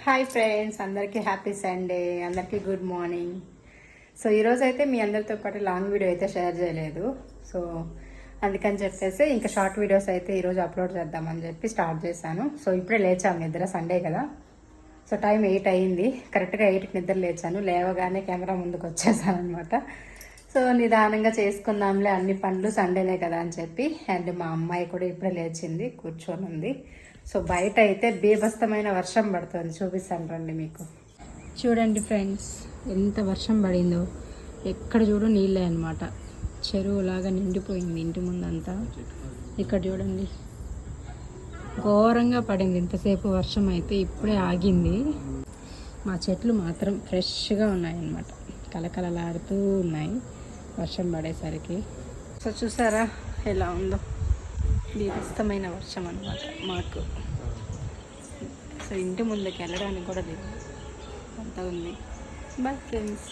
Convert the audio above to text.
Hi friends, అందరికీ happy Sunday, అందరికీ good morning. So ఈరోజు అయితే మీ అందరితో పాటు లాంగ్ వీడియో అయితే షేర్ చేయలేదు. సో అందుకని చెప్పేసి ఇంకా షార్ట్ వీడియోస్ అయితే ఈరోజు అప్లోడ్ చేద్దామని చెప్పి స్టార్ట్ చేశాను. సో ఇప్పుడే లేచాము, నిద్ర సండే కదా. సో టైం 8 అయ్యింది, కరెక్ట్గా 8కి నిద్ర లేచాను. లేవగానే కెమెరా ముందుకు వచ్చేసాను అనమాట. సో నిదానంగా చేసుకుందాంలే అన్ని పనులు, సండేనే కదా అని చెప్పి. అండ్ మా అమ్మాయి కూడా ఇప్పుడే లేచింది, కూర్చొని ఉంది. సో బయట అయితే బీభత్సమైన వర్షం పడుతుంది, చూపిస్తాను రండి మీకు. చూడండి ఫ్రెండ్స్, ఎంత వర్షం పడిందో. ఎక్కడ చూడు నీళ్ళే అనమాట, చెరువులాగా నిండిపోయింది ఇంటి ముందంతా. ఇక్కడ చూడండి, ఘోరంగా పడింది ఇంతసేపు వర్షం. అయితే ఇప్పుడే ఆగింది. మా చెట్లు మాత్రం ఫ్రెష్గా ఉన్నాయన్నమాట, కలకలలాడుతూ ఉన్నాయి వర్షం పడేసరికి. సో చూసారా ఎలా ఉందో, బీభత్సమైన వర్షం అనమాట మాకు. సో ఇంటి ముందుకు వెళ్ళడానికి కూడా లేదు, అంతా ఉంది. Boy friends.